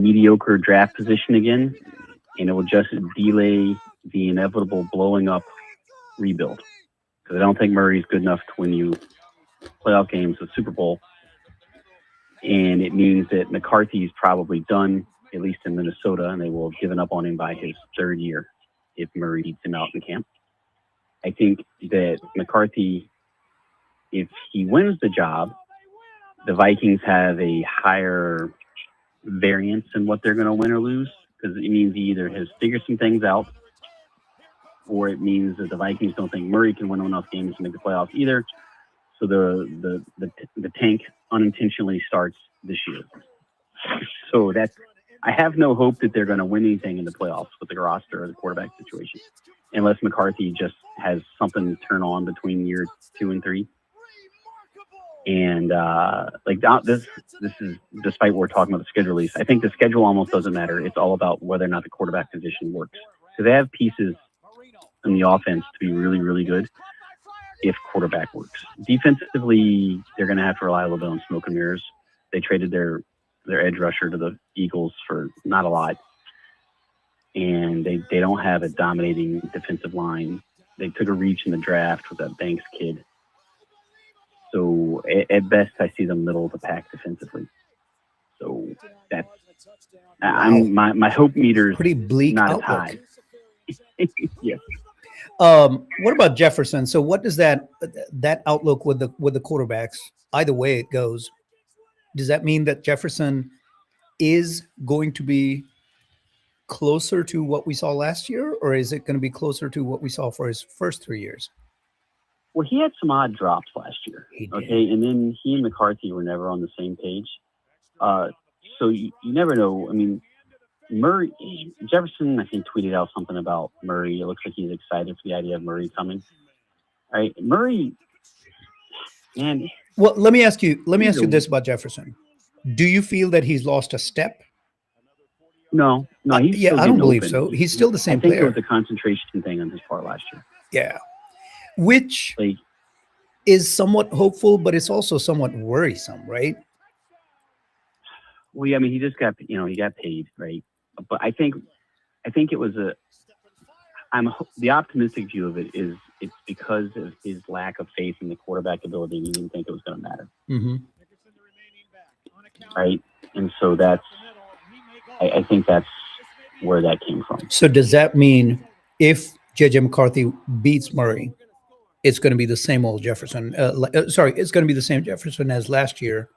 mediocre draft position again, and it will just delay the inevitable blowing up rebuild. Because I don't think Murray's good enough to win you playoff games with Super Bowl, and it means that McCarthy's probably done, at least in Minnesota, and they will have given up on him by his third year if Murray beats him out in camp. I think that McCarthy, if he wins the job, the Vikings have a higher variance in what they're going to win or lose, because it means he either has figured some things out, or it means that the Vikings don't think Murray can win enough games to make the playoffs either. So the tank unintentionally starts this year. So I have no hope that they're going to win anything in the playoffs with the roster or the quarterback situation, unless McCarthy just has something to turn on between year 2 and 3. And this is, despite what we're talking about the schedule release, I think the schedule almost doesn't matter. It's all about whether or not the quarterback position works. So they have pieces in the offense to be really, really good if quarterback works. Defensively, they're going to have to rely a little bit on smoke and mirrors. They traded their edge rusher to the Eagles for not a lot, and they don't have a dominating defensive line. They took a reach in the draft with that Banks kid. So at best, I see them middle of the pack defensively. So that's my hope meter's pretty bleak not outlook. as high. Yes. What about Jefferson? So what does that outlook with the quarterbacks, either way it goes, does that mean that Jefferson is going to be closer to what we saw last year, or is it going to be closer to what we saw for his first 3 years? Well, he had some odd drops last year. Okay, and then he and McCarthy were never on the same page. So you never know. I mean, Jefferson, I think, tweeted out something about Murray. It looks like he's excited for the idea of Murray coming. All right, Murray, man. Well, let me ask you this about Jefferson. Do you feel that he's lost a step? No. He's I don't believe so. He's still the same player. I think player. it was a concentration thing on his part last year. Yeah, which is somewhat hopeful, but it's also somewhat worrisome, right? Well, yeah, I mean, he just got paid, right? But I think it was the optimistic view of it is it's because of his lack of faith in the quarterback ability. He didn't think it was going to matter. Mm-hmm. Right. And so I think that's where that came from. So does that mean if JJ McCarthy beats Murray, it's going to be the same old Jefferson? It's going to be the same Jefferson as last year.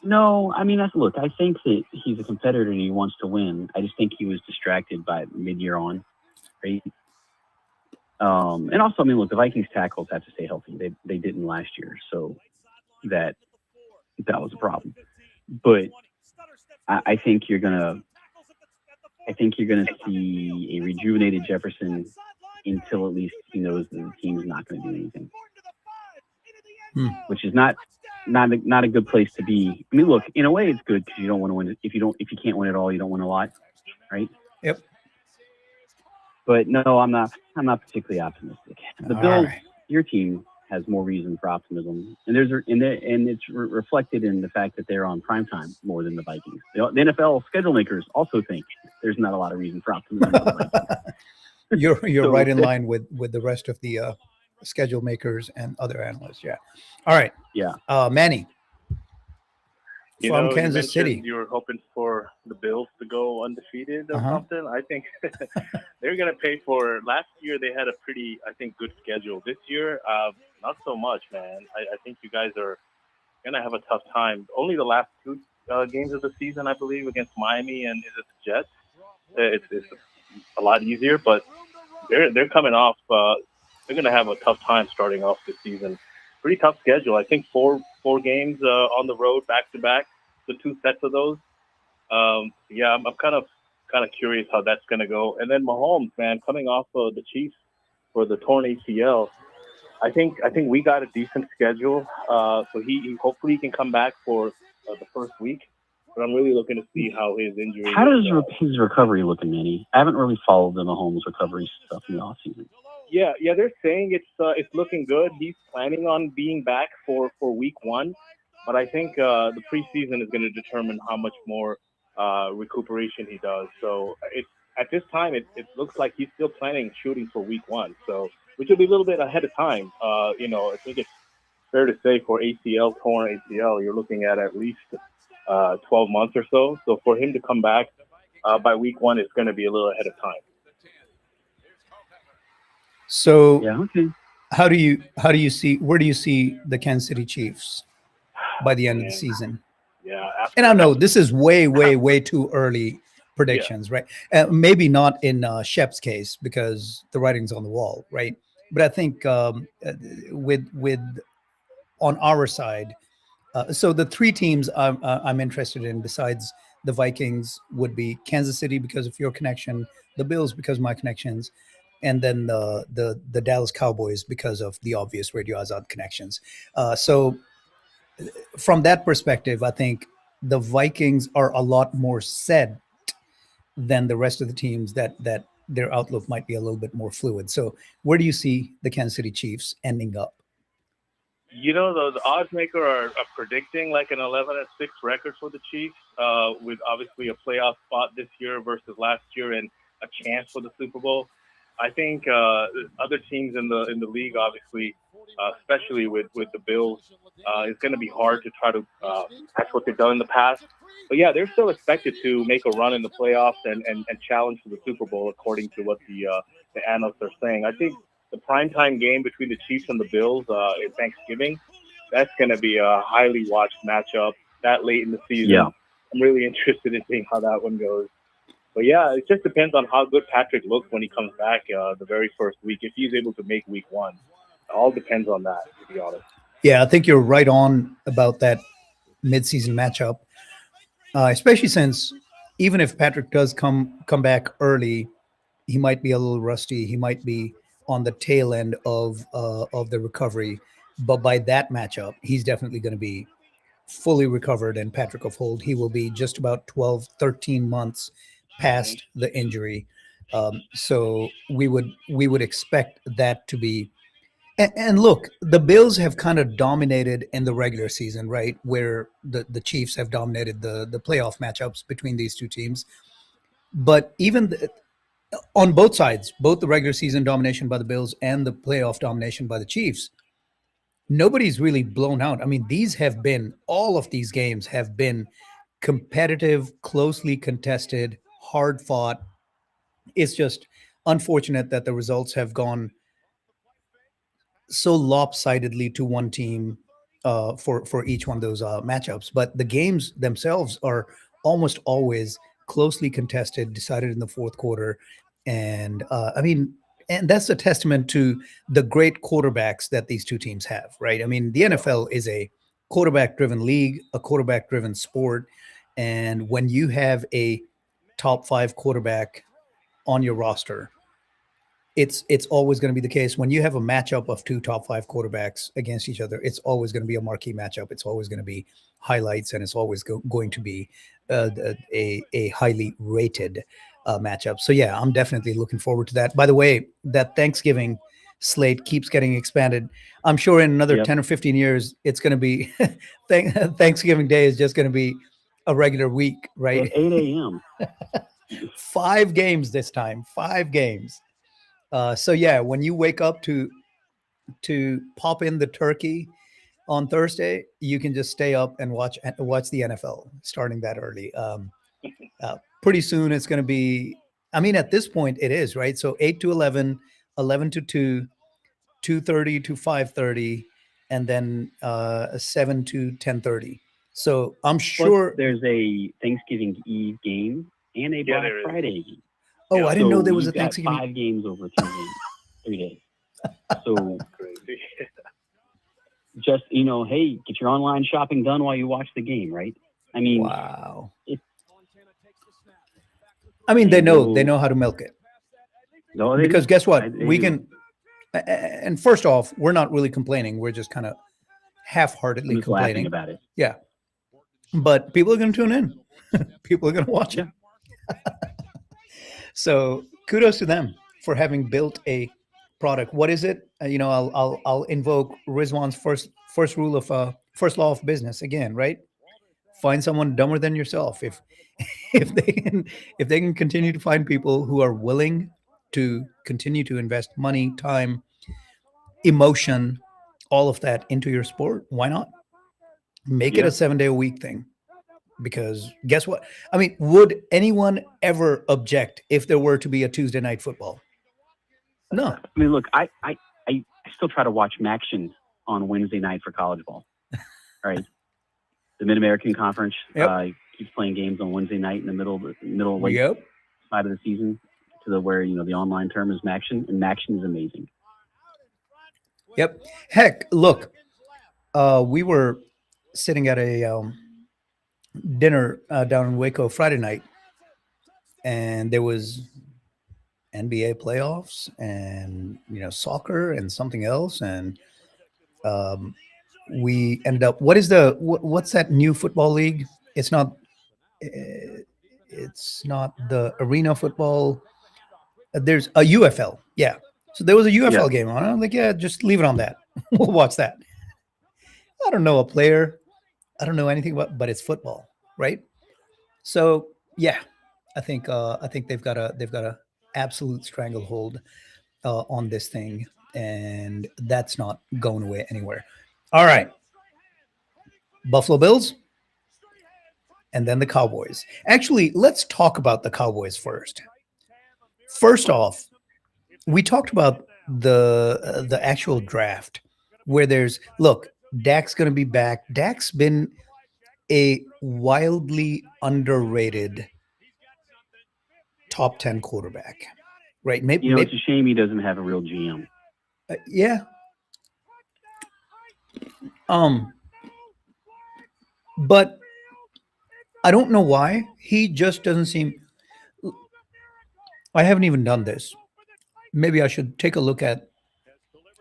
No, I mean, look, I think that he's a competitor and he wants to win. I just think he was distracted by mid-year on, right? And also, I mean, look, the Vikings tackles have to stay healthy. They didn't last year, so that was a problem. But I think you're gonna see a rejuvenated Jefferson until at least he knows that the team's not going to do anything, which is not a good place to be. I mean, look, in a way, it's good because you don't want to win it. If you can't win it all, you don't win a lot, right? Yep. But no, I'm not particularly optimistic. The Bills, your team, has more reason for optimism, and it's reflected in the fact that they're on primetime more than the Vikings. The NFL schedule makers also think there's not a lot of reason for optimism. You're right in line with the rest of the schedule makers and other analysts. Yeah. All right. Yeah. Manny from Kansas City. You were hoping for the Bills to go undefeated or something. I think they're going to pay for. Last year they had a pretty, I think, good schedule. This year, not so much, man. I think you guys are going to have a tough time. Only the last 2 games of the season, I believe, against Miami and is it the Jets? It's a lot easier, but they're coming off. They're going to have a tough time starting off the season. Pretty tough schedule. I think four games on the road back to back. The 2 sets of those. I'm kind of curious how that's going to go. And then Mahomes, man, coming off of the Chiefs for the torn ACL. I think we got a decent schedule. So he hopefully can come back for the first week. But I'm really looking to see how his injury. How does his recovery look, Manny? I haven't really followed the Mahomes recovery stuff in the offseason. Yeah, they're saying it's looking good. He's planning on being back for week 1, but I think the preseason is going to determine how much more recuperation he does. So at this time, it looks like he's still planning shooting for week one. So which will be a little bit ahead of time. I think it's fair to say for torn ACL, you're looking at least 12 months or so. So for him to come back by week one, it's going to be a little ahead of time. So Yeah. Okay. how do you see, where do you see the Kansas City Chiefs by the end of the season? Yeah. And I know this is way too early predictions, right? Maybe not in Shep's case because the writing's on the wall, right? But I think with on our side, so the three teams I'm interested in besides the Vikings would be Kansas City because of your connection, the Bills because of my connections, and then the Dallas Cowboys because of the obvious Radio Azad connections. So from that perspective, I think the Vikings are a lot more set than the rest of the teams that their outlook might be a little bit more fluid. So where do you see the Kansas City Chiefs ending up? The odds maker are predicting like an 11-6 record for the Chiefs, with obviously a playoff spot this year versus last year and a chance for the Super Bowl. I think other teams in the league, obviously, especially with the Bills, it's going to be hard to try to match what they've done in the past. But yeah, they're still expected to make a run in the playoffs and challenge for the Super Bowl, according to what the analysts are saying. I think the primetime game between the Chiefs and the Bills in Thanksgiving, that's going to be a highly watched matchup that late in the season. Yeah. I'm really interested in seeing how that one goes. But yeah, it just depends on how good Patrick looks when he comes back the very first week, if he's able to make week one. It all depends on that, to be honest. Yeah, I think you're right on about that midseason matchup, especially since even if Patrick does come back early, he might be a little rusty. He might be on the tail end of the recovery. But by that matchup, he's definitely going to be fully recovered. And Patrick of old, he will be just about 12, 13 months past the injury. So we would expect that to be. And look, the Bills have kind of dominated in the regular season, right? Where the Chiefs have dominated the playoff matchups between these two teams. But even on both sides, both the regular season domination by the Bills and the playoff domination by the Chiefs, nobody's really blown out. I mean, all of these games have been competitive, closely contested, hard fought. It's just unfortunate that the results have gone so lopsidedly to one team for each one of those matchups. But the games themselves are almost always closely contested, decided in the fourth quarter. And and that's a testament to the great quarterbacks that these two teams have, right? I mean, the NFL is a quarterback-driven league, a quarterback-driven sport. And when you have a top 5 quarterback on your roster, it's always going to be the case. When you have a matchup of 2 top 5 quarterbacks against each other, it's always going to be a marquee matchup. It's always going to be highlights, and it's always going to be a highly rated matchup. So yeah, I'm definitely looking forward to that. By the way, that Thanksgiving slate keeps getting expanded. I'm sure in another 10 or 15 years, it's going to be Thanksgiving Day is just going to be a regular week, right? At 8 a.m. 5 games this time, 5 games. So yeah, when you wake up to pop in the turkey on Thursday, you can just stay up and watch the NFL starting that early. Pretty soon it's going to be, I mean, at this point it is, right? So 8 to 11, 11 to 2, 2:30 to 5:30, and then 7 to 10:30. So I'm sure Plus, there's a Thanksgiving Eve game and a Black Friday game. Oh, I didn't know there was a you've got Thanksgiving. 5 games over 3 days. So Crazy. just, hey, get your online shopping done while you watch the game, right? I mean, Wow. I mean, they know how to milk it. No, they Because do. guess what? They We do. can, and first off, we're not really complaining. We're just kind of half-heartedly I'm just laughing complaining. about it. Yeah. But people are going to tune in. People are going to watch it. So kudos to them for having built a product. What is it? I'll invoke Rizwan's first law of business again, right? find someone dumber than yourself. If they can continue to find people who are willing to continue to invest money, time, emotion, all of that into your sport, why not make it Yeah. a 7 day a week thing? Because guess what? I mean, would anyone ever object if there were to be a Tuesday night football? No. I mean, look, I still try to watch Maction on Wednesday night for college ball. Right. The Mid American Conference keeps playing games on Wednesday night in the middle late Yep. side of the season to the where the online term is Maction, and Maction is amazing. Yep. Heck, look, we were sitting at a dinner down in Waco Friday night, and there was NBA playoffs and soccer and something else, and we ended up. What's that new football league? It's not the arena football. There's a UFL. Yeah. So there was a UFL game on. I'm like, yeah, just leave it on that. We'll watch that. I don't know a player. I don't know anything about, but it's football, right? So yeah, I think they've got a absolute stranglehold on this thing, and that's not going away anywhere. All right, Buffalo Bills, and then the Cowboys. Actually, let's talk about the Cowboys first. First off, we talked about the actual draft, where Dak's going to be back. Dak's been a wildly underrated top 10 quarterback, right? Maybe it's a shame he doesn't have a real GM. Yeah. But I don't know why he just doesn't seem. I haven't even done this. Maybe I should take a look at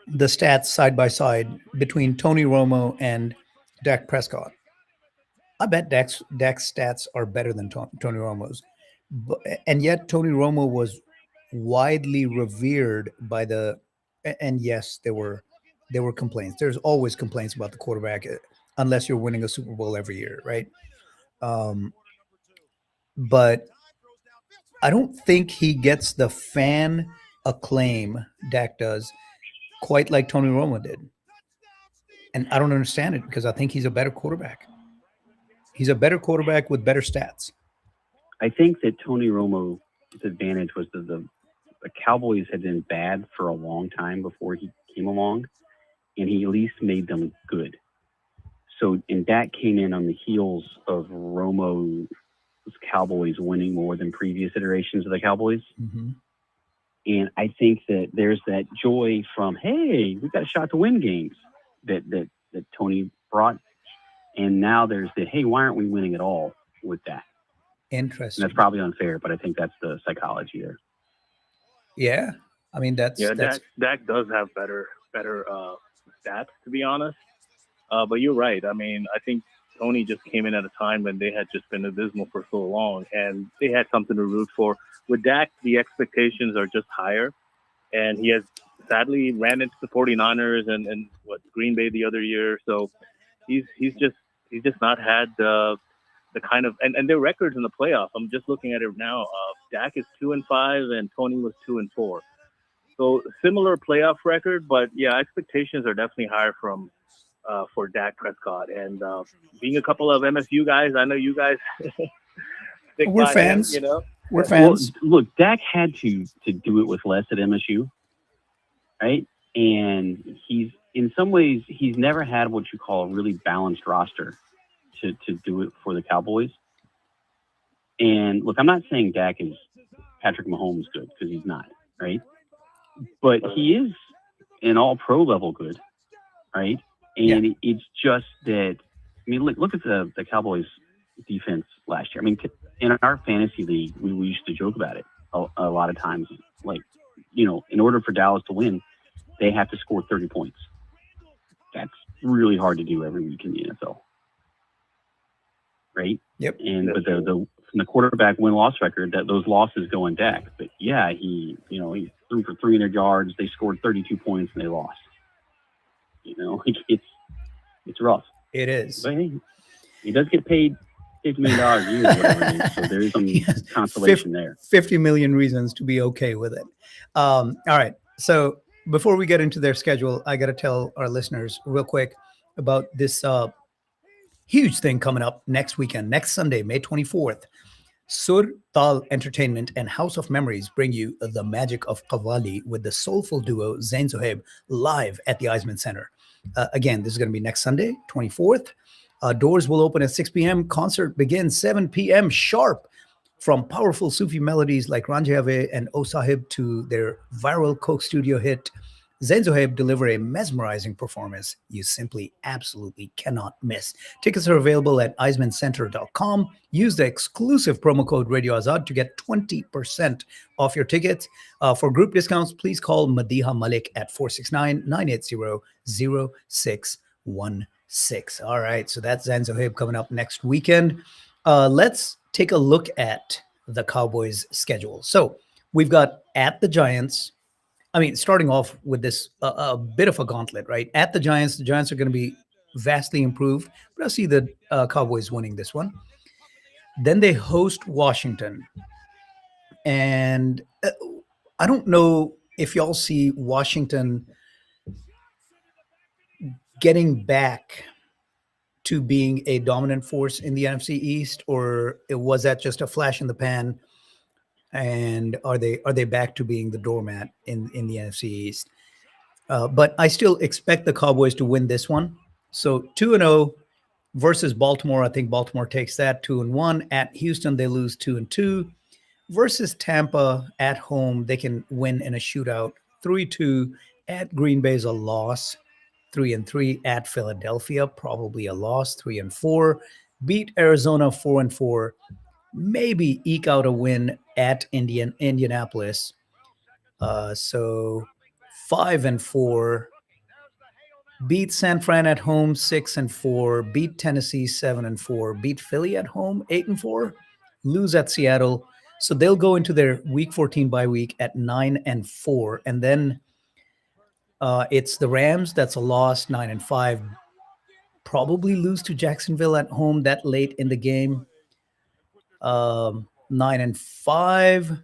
the stats side by side between Tony Romo and Dak Prescott. I bet Dak's stats are better than Tony Romo's, and yet Tony Romo was widely revered by the. And yes, there were complaints. There's always complaints about the quarterback, unless you're winning a Super Bowl every year, right? But I don't think he gets the fan acclaim Dak does quite like Tony Romo did. And I don't understand it, because I think he's a better quarterback. He's a better quarterback with better stats. I think that Tony Romo's advantage was that the Cowboys had been bad for a long time before he came along, and he at least made them good. So, and Dak came in on the heels of Romo's Cowboys winning more than previous iterations of the Cowboys. Mm-hmm. And I think that there's that joy from, hey, we got a shot to win games that Tony brought. And now there's the, hey, why aren't we winning at all with Dak? Interesting. And that's probably unfair, but I think that's the psychology there. Yeah. I mean, that's Dak does have better stats, to be honest. But you're right. I mean, I think Tony just came in at a time when they had just been abysmal for so long, and they had something to root for. With Dak, the expectations are just higher, and he has sadly ran into the 49ers and Green Bay the other year. So he's just not had the kind of and their records in the playoff. I'm just looking at it now. Dak is 2-5 and Tony was 2-4. So similar playoff record, but yeah, expectations are definitely higher for Dak Prescott. And being a couple of MSU guys, I know you guys. We're fans. Him, We're fans. Well, look, Dak had to do it with less at MSU, right? And in some ways he's never had what you call a really balanced roster to do it for the Cowboys. And look, I'm not saying Dak is Patrick Mahomes good, because he's not, right? But he is an all-pro level good, right? And it's just that, I mean, look at the Cowboys defense last year. I mean, in our fantasy league, we used to joke about it a lot of times. Like, in order for Dallas to win, they have to score 30 points. That's really hard to do every week in the NFL. Right? Yep. But from the quarterback win-loss record, that those losses go on Dak. But yeah, he threw for 300 yards. They scored 32 points and they lost. It's rough. It is. But hey, he does get paid $50 million a year, whatever it is. So there is some Yes. consolation there. 50 million reasons to be okay with it. All right. So before we get into their schedule, I got to tell our listeners real quick about this huge thing coming up next weekend, next Sunday, May 24th. Sur Tal Entertainment and House of Memories bring you the magic of Qawwali with the soulful duo Zain Zohaib live at the Eisman Center. Again, this is going to be next Sunday, 24th. Doors will open at 6 p.m. Concert begins 7 p.m. sharp. From powerful Sufi melodies like Ranjave and O Sahib to their viral Coke Studio hit, Zain Zohaib deliver a mesmerizing performance you simply absolutely cannot miss. Tickets are available at eismancenter.com. Use the exclusive promo code Radio Azad to get 20% off your tickets. For group discounts, please call Madiha Malik at 469-980-0616. All right, so that's Zain Zohaib coming up next weekend. Let's take a look at the Cowboys' schedule. So we've got at the Giants. I mean, starting off with this a bit of a gauntlet, right? At the Giants are going to be vastly improved, but I see the Cowboys winning this one. Then they host Washington. And I don't know if y'all see Washington getting back to being a dominant force in the NFC East, or was that just a flash in the pan? And are they back to being the doormat in the NFC East? But I still expect the Cowboys to win this one. So 2-0 versus Baltimore. I think Baltimore takes that 2-1. At Houston, they lose 2-2. Versus Tampa at home, they can win in a shootout 3-2. At Green Bay's a loss 3-3. At Philadelphia, probably a loss 3-4. Beat Arizona 4-4. Maybe eke out a win at Indianapolis. So 5-4. Beat San Fran at home 6-4. Beat Tennessee 7-4. Beat Philly at home 8-4. Lose at Seattle. So they'll go into their Week 14 bye week at 9-4, and then it's the Rams. That's a loss 9-5. Probably lose to Jacksonville at home that late in the game. 9-5.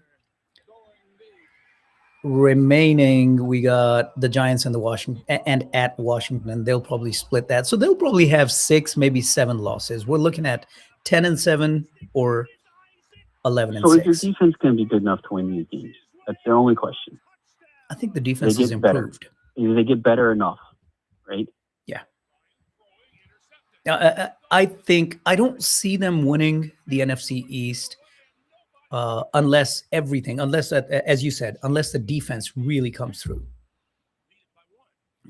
Remaining, we got the Giants and the Washington and at Washington. They'll probably split that, so they'll probably have 6, maybe 7 losses. We're looking at 10-7 or 11-6. So is your defense going to be good enough to win these games? That's the only question. I think the defense is improved. Better. They get better enough, right? Yeah. I think I don't see them winning the NFC East unless, as you said, unless the defense really comes through.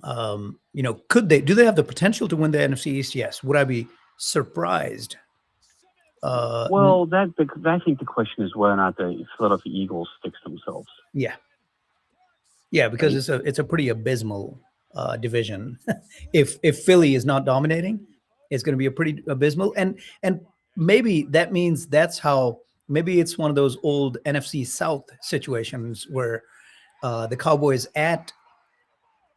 Could they? Do they have the potential to win the NFC East? Yes. Would I be surprised? I think the question is whether or not the Philadelphia Eagles fix themselves. Yeah, because it's a pretty abysmal division. If Philly is not dominating, it's going to be a pretty abysmal, and maybe that means maybe it's one of those old NFC South situations where the Cowboys at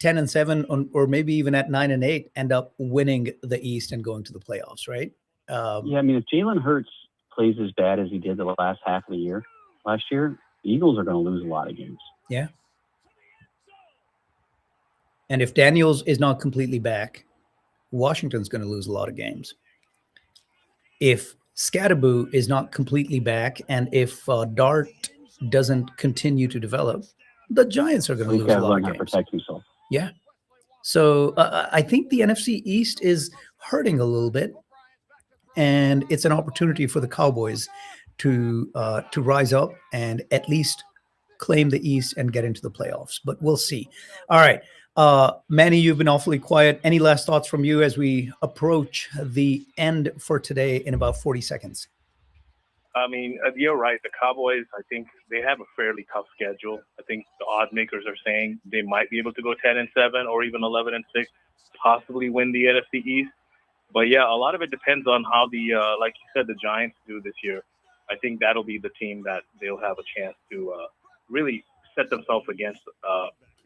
10-7 or maybe even at 9-8 end up winning the East and going to the playoffs, right? If Jalen Hurts plays as bad as he did the last half of the year last year, the Eagles are going to lose a lot of games. Yeah. And if Daniels is not completely back, Washington's going to lose a lot of games. If Scatterboo is not completely back, and if Dart doesn't continue to develop, the Giants are going to lose a lot of games. Protect himself. Yeah. So I think the NFC East is hurting a little bit, and it's an opportunity for the Cowboys to rise up and at least claim the East and get into the playoffs. But we'll see. All right. Manny, you've been awfully quiet. Any last thoughts from you as we approach the end for today in about 40 seconds? I mean, you're right. The Cowboys, I think they have a fairly tough schedule. I think the odds makers are saying they might be able to go 10-7 or even 11-6, possibly win the NFC East. But yeah, a lot of it depends on how like you said, the Giants do this year. I think that'll be the team that they'll have a chance to really set themselves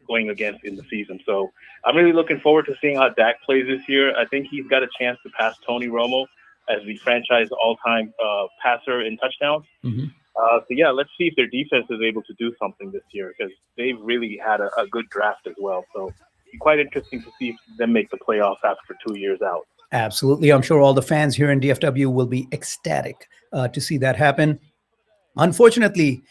going against in the season. So I'm really looking forward to seeing how Dak plays this year. I think he's got a chance to pass Tony Romo as the franchise all-time passer in touchdowns. Mhm. So yeah, let's see if their defense is able to do something this year, because they've really had a good draft as well. So it'll be quite interesting to see them make the playoffs after 2 years out. Absolutely. I'm sure all the fans here in DFW will be ecstatic to see that happen. Unfortunately,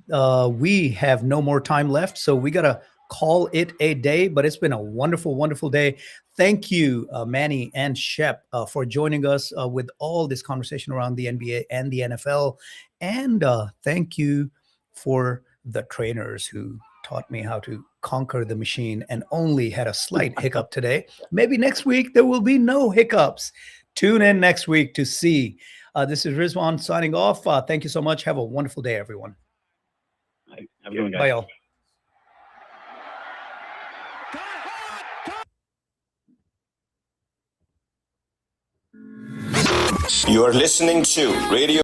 we have no more time left, so we got to call it a day, but it's been a wonderful, wonderful day. Thank you, Manny and Shep, for joining us with all this conversation around the NBA and the NFL. And thank you for the trainers who taught me how to conquer the machine and only had a slight hiccup today. Maybe next week there will be no hiccups. Tune in next week to see. This is Rizwan signing off. Thank you so much. Have a wonderful day, everyone. Have a good one, guys. Bye, all. You are listening to Radio